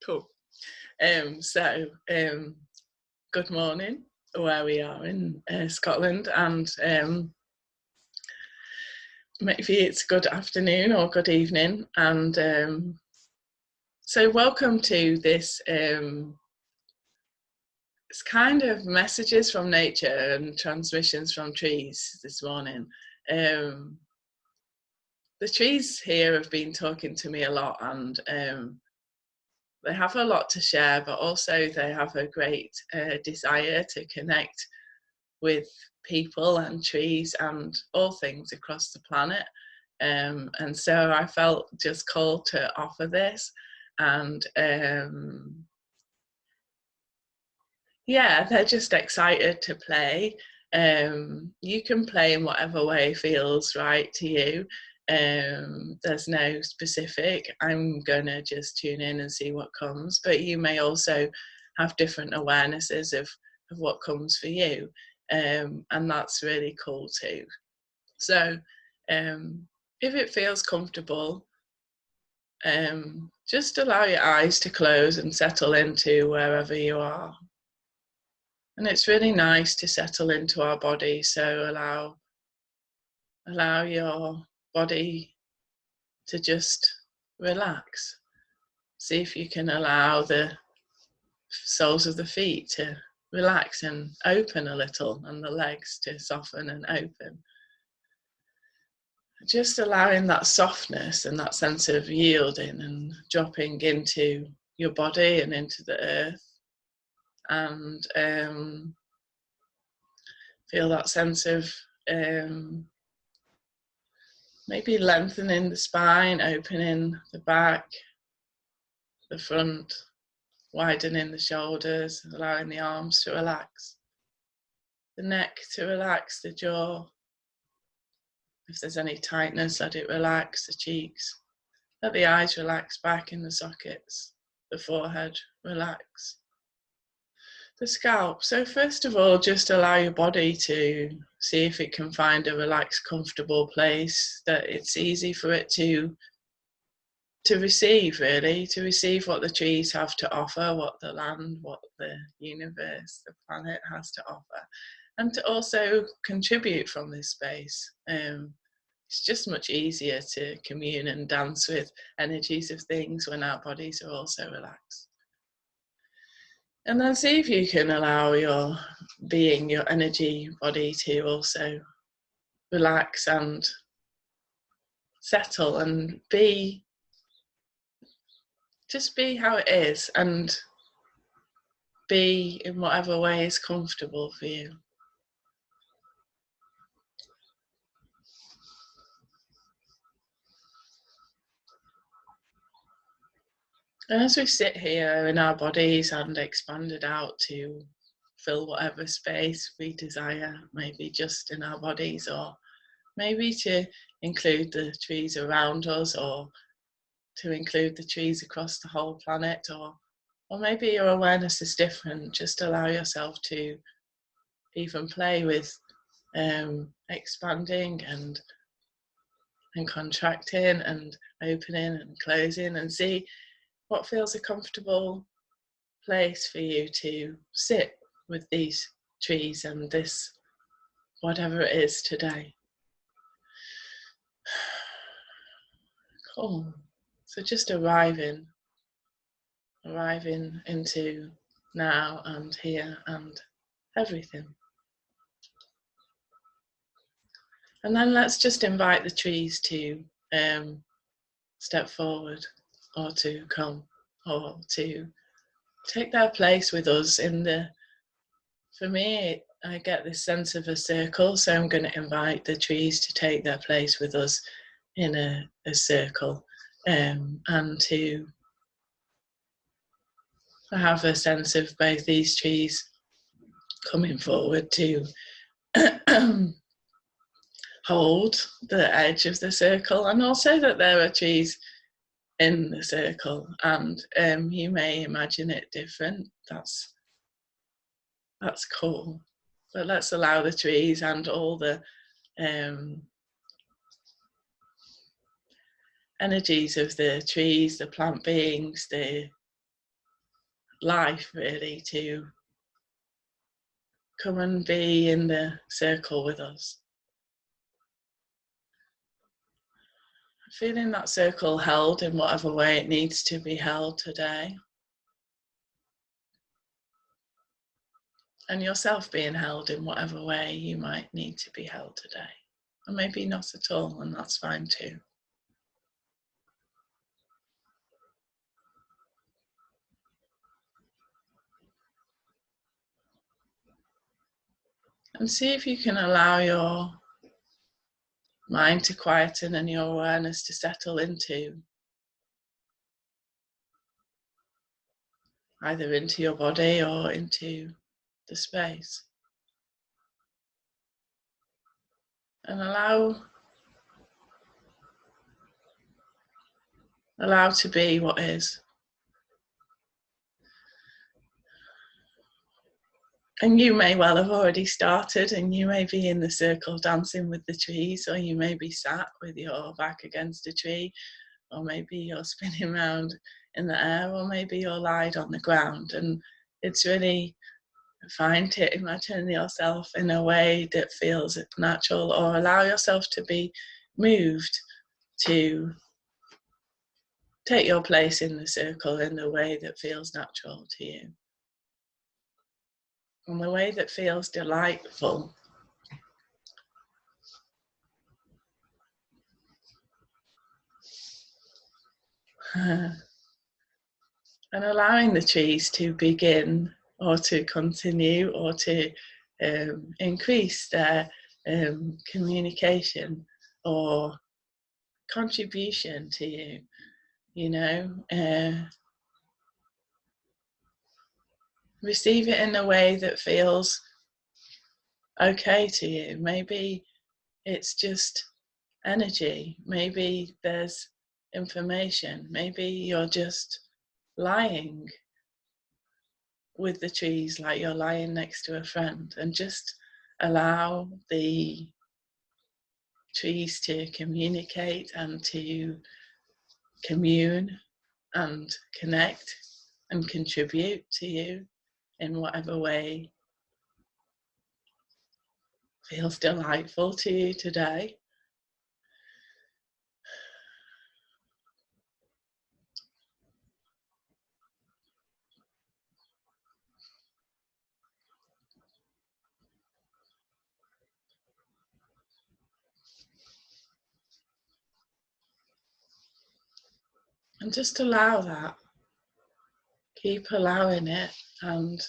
Cool. Good morning, where we are in Scotland, and maybe it's good afternoon or good evening. And so welcome to this it's kind of messages from nature and transmissions from trees this morning. The trees here have been talking to me a lot, and they have a lot to share, but also they have a great desire to connect with people and trees and all things across the planet. And so I felt just called to offer this. And yeah, they're just excited to play. You can play in whatever way feels right to you. There's no specific, I'm gonna just tune in and see what comes, but you may also have different awarenesses of what comes for you, and that's really cool too. So if it feels comfortable, just allow your eyes to close and settle into wherever you are. And it's really nice to settle into our body, so allow your body to just relax. See if you can allow the soles of the feet to relax and open a little, and the legs to soften and open. Just allowing that softness and that sense of yielding and dropping into your body and into the earth. And feel that sense of maybe lengthening the spine, opening the back, the front, widening the shoulders, allowing the arms to relax, the neck to relax, the jaw. If there's any tightness, let it relax, the cheeks. Let the eyes relax back in the sockets, the forehead relax. The scalp. So first of all, just allow your body to see if it can find a relaxed, comfortable place that it's easy for it to receive, really, to receive what the trees have to offer, what the land, what the universe, the planet has to offer, and to also contribute from this space. It's just much easier to commune and dance with energies of things when our bodies are also relaxed. And then see if you can allow your being, your energy body to also relax and settle and just be how it is, and be in whatever way is comfortable for you. And as we sit here in our bodies and expanded out to fill whatever space we desire, maybe just in our bodies, or maybe to include the trees around us, or to include the trees across the whole planet, or maybe your awareness is different. Just allow yourself to even play with expanding and contracting and opening and closing, and see what feels a comfortable place for you to sit with these trees and this, whatever it is today. Cool. So just arriving into now and here and everything. And then let's just invite the trees to step forward, or to come, or to take their place with us in the, for me, I get this sense of a circle, so I'm going to invite the trees to take their place with us in a circle, and to have a sense of both these trees coming forward to hold the edge of the circle, and also that there are trees in the circle, and you may imagine it different. That's cool. But let's allow the trees and all the energies of the trees, the plant beings, the life really, to come and be in the circle with us. Feeling that circle held in whatever way it needs to be held today. And yourself being held in whatever way you might need to be held today. Or maybe not at all, and that's fine too. And see if you can allow your mind to quieten and your awareness to settle into either into your body or into the space. And allow to be what is. And you may well have already started, and you may be in the circle dancing with the trees, or you may be sat with your back against a tree, or maybe you're spinning around in the air, or maybe you're lied on the ground. And it's really fine to imagine yourself in a way that feels natural, or allow yourself to be moved to take your place in the circle in the way that feels natural to you, in the way that feels delightful. And allowing the trees to begin or to continue or to increase their communication or contribution to you, you know, receive it in a way that feels okay to you. Maybe it's just energy, maybe there's information, maybe you're just lying with the trees like you're lying next to a friend, and just allow the trees to communicate and to commune and connect and contribute to you in whatever way feels delightful to you today. And just allow that. Keep allowing it and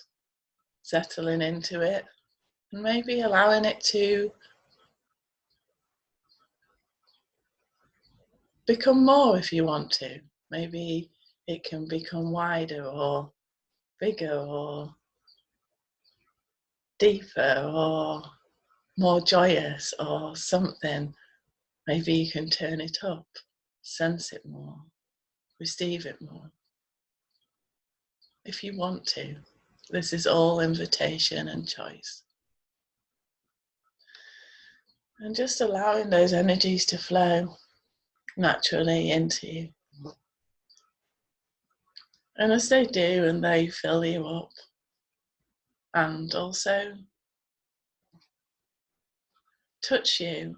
settling into it, and maybe allowing it to become more if you want to. Maybe it can become wider or bigger or deeper or more joyous or something. Maybe you can turn it up, sense it more, receive it more. If you want to, this is all invitation and choice. And just allowing those energies to flow naturally into you. And as they do, and they fill you up, and also touch you,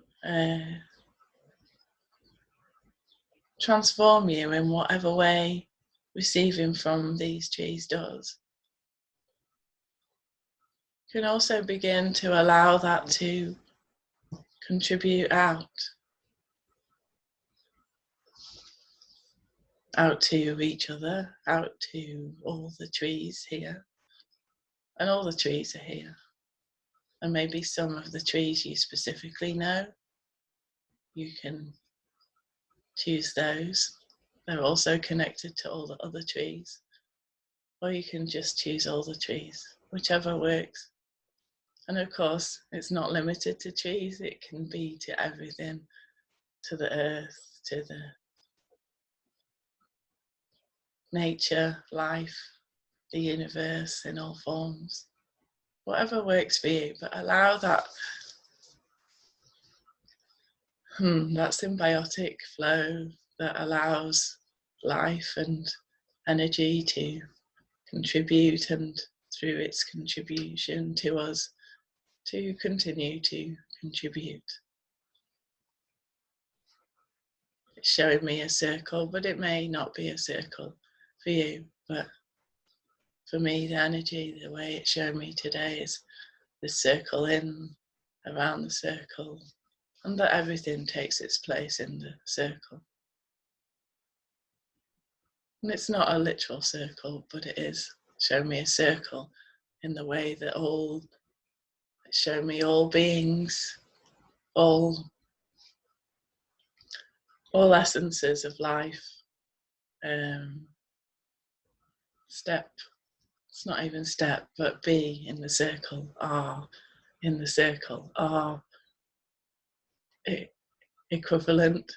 transform you in whatever way receiving from these trees does, you can also begin to allow that to contribute out to each other, out to all the trees here. And all the trees are here. And maybe some of the trees you specifically know, you can choose those. They're also connected to all the other trees. Or you can just choose all the trees, whichever works. And of course, it's not limited to trees. It can be to everything, to the earth, to the nature, life, the universe in all forms. Whatever works for you, but allow that that symbiotic flow, that allows life and energy to contribute, and through its contribution to us, to continue to contribute. It's showing me a circle, but it may not be a circle for you. But for me, the energy, the way it's showing me today is the circle in, around the circle, and that everything takes its place in the circle. And it's not a literal circle, but it is showing me a circle in the way that it's showing me all beings, all essences of life, it's not even step, but be in the circle, are in the circle, are equivalent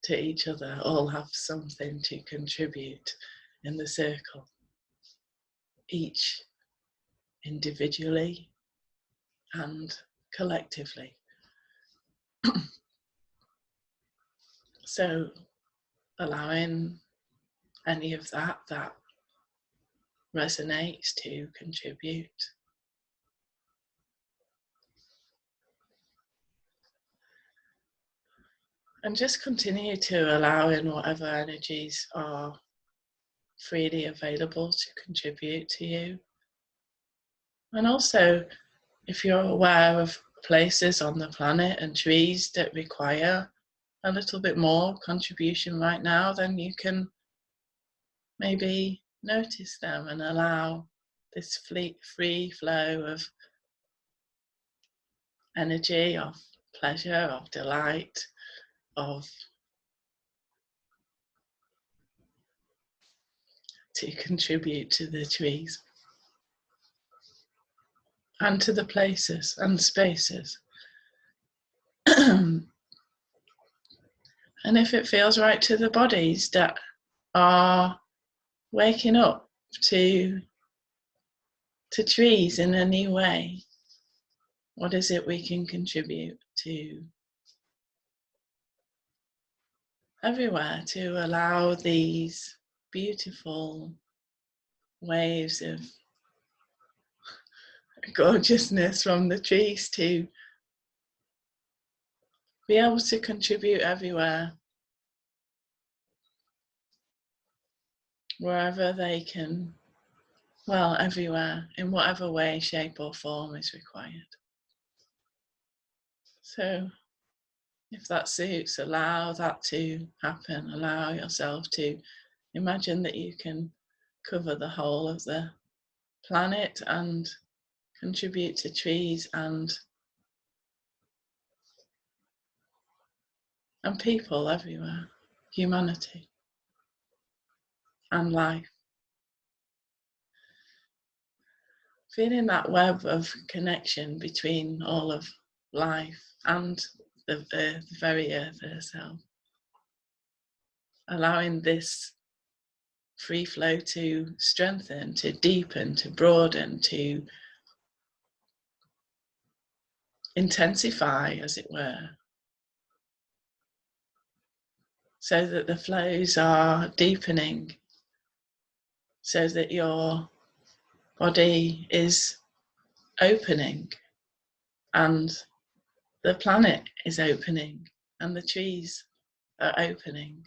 to each other, all have something to contribute in the circle, each individually and collectively. So allowing any of that resonates to contribute. And just continue to allow in whatever energies are freely available to contribute to you. And also, if you're aware of places on the planet and trees that require a little bit more contribution right now, then you can maybe notice them and allow this free flow of energy, of pleasure, of delight, to contribute to the trees and to the places and spaces. And if it feels right to the bodies that are waking up to trees in a new way, what is it we can contribute to everywhere to allow these beautiful waves of gorgeousness from the trees to be able to contribute everywhere, wherever they can, well, everywhere, in whatever way, shape or form is required. So if that suits, allow that to happen. Allow yourself to imagine that you can cover the whole of the planet and contribute to trees and people everywhere, humanity and life. Feeling that web of connection between all of life and the very earth herself. Allowing this free flow to strengthen, to deepen, to broaden, to intensify, as it were, so that the flows are deepening, so that your body is opening and the planet is opening and the trees are opening.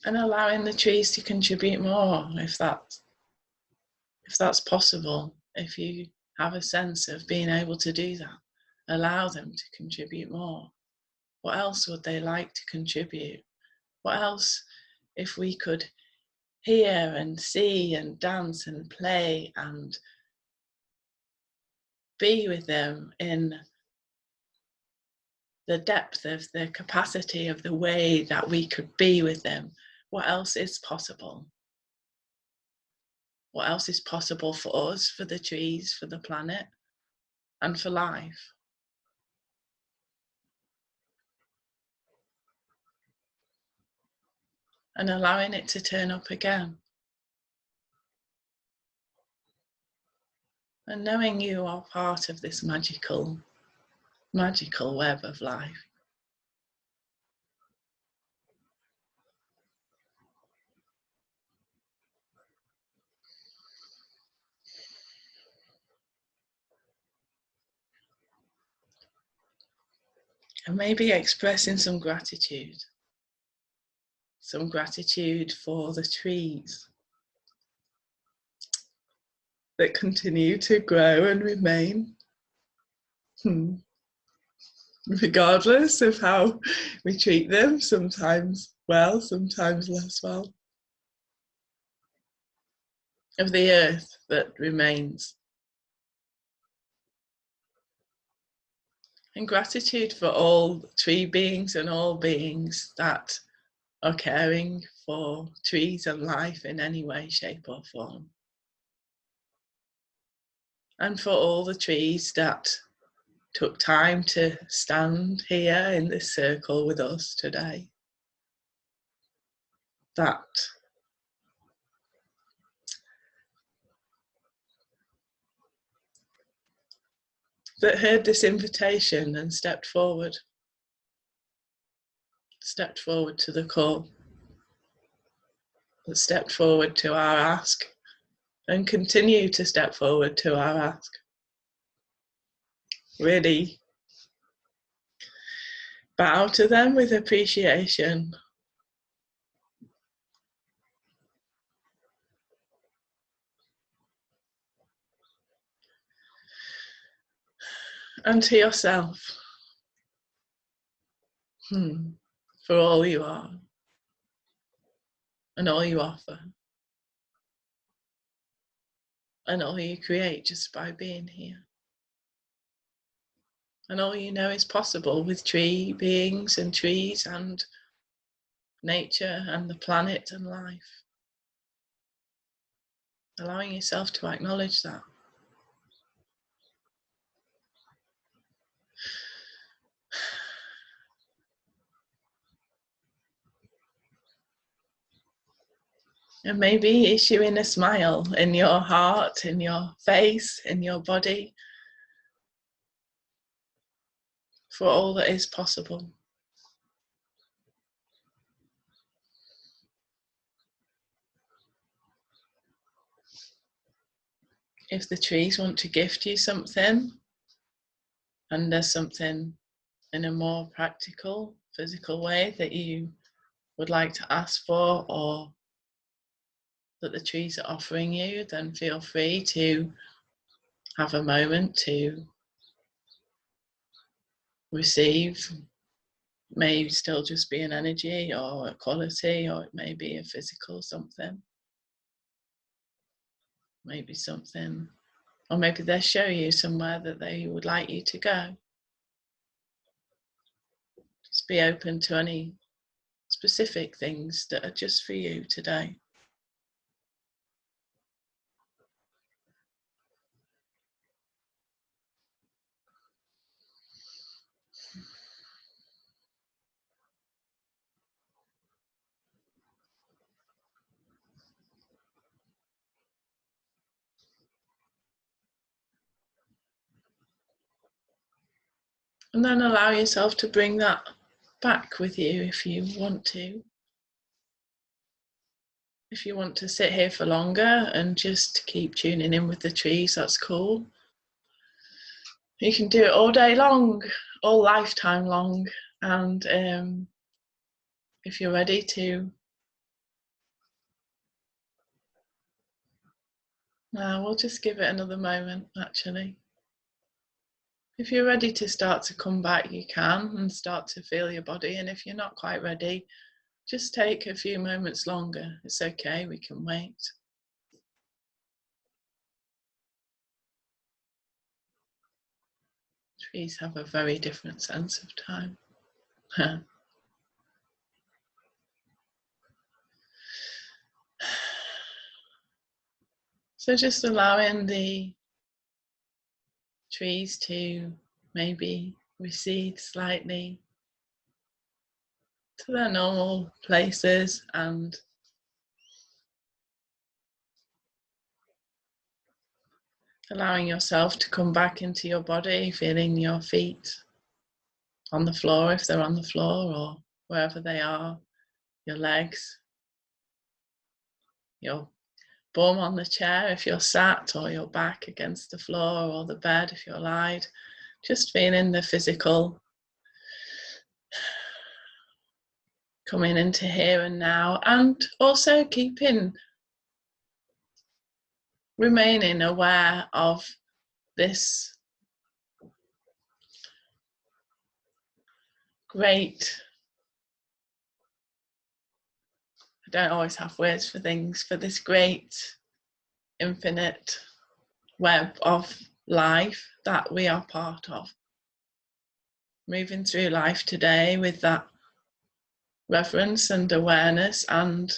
And allowing the trees to contribute more if that's possible, if you have a sense of being able to do that, allow them to contribute more. What else would they like to contribute? What else, if we could hear and see and dance and play and be with them in the depth of the capacity of the way that we could be with them, what else is possible? What else is possible for us, for the trees, for the planet, and for life? And allowing it to turn up again. And knowing you are part of this magical web of life. And maybe expressing some gratitude for the trees that continue to grow and remain, regardless of how we treat them, sometimes well, sometimes less well, of the earth that remains. And gratitude for all tree beings and all beings that are caring for trees and life in any way, shape or form. And for all the trees that took time to stand here in this circle with us today. That heard this invitation and stepped forward to the call, that stepped forward to our ask and continue to step forward to our ask. Really bow to them with appreciation. And to yourself, for all you are and all you offer and all you create just by being here. And all you know is possible with tree beings and trees and nature and the planet and life. Allowing yourself to acknowledge that. And maybe issuing a smile in your heart, in your face, in your body, for all that is possible. If the trees want to gift you something, and there's something in a more practical, physical way that you would like to ask for, or that the trees are offering you, then feel free to have a moment to receive. It may still just be an energy or a quality, or it may be a physical something. Maybe something, or maybe they show you somewhere that they would like you to go. Just be open to any specific things that are just for you today. And then allow yourself to bring that back with you if you want to. If you want to sit here for longer and just keep tuning in with the trees, that's cool. You can do it all day long, all lifetime long. And if you're ready to, we'll just give it another moment, actually. If you're ready to start to come back, you can, and start to feel your body. And if you're not quite ready, just take a few moments longer. It's okay, we can wait. Trees have a very different sense of time. So just allowing the trees to maybe recede slightly to their normal places, and Allowing yourself to come back into your body, feeling your feet on the floor if they're on the floor or wherever they are, your legs, your bum on the chair if you're sat, or your back against the floor or the bed if you're lied. Just feeling the physical coming into here and now, and also remaining aware of this great, I don't always have words for things, for this great infinite web of life that we are part of. Moving through life today with that reverence and awareness and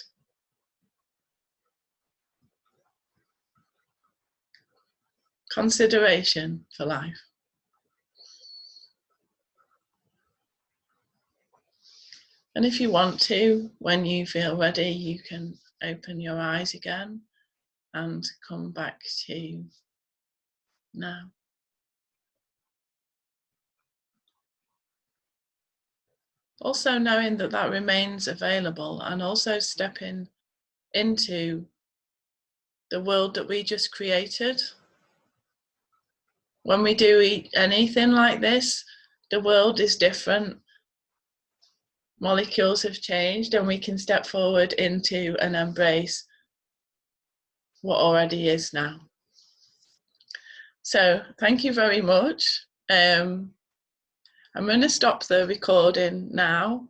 consideration for life. And if you want to, when you feel ready, you can open your eyes again and come back to now. Also knowing that that remains available, and also stepping into the world that we just created. When we do anything like this, the world is different. Molecules have changed, and we can step forward into and embrace what already is now. So thank you very much. I'm going to stop the recording now,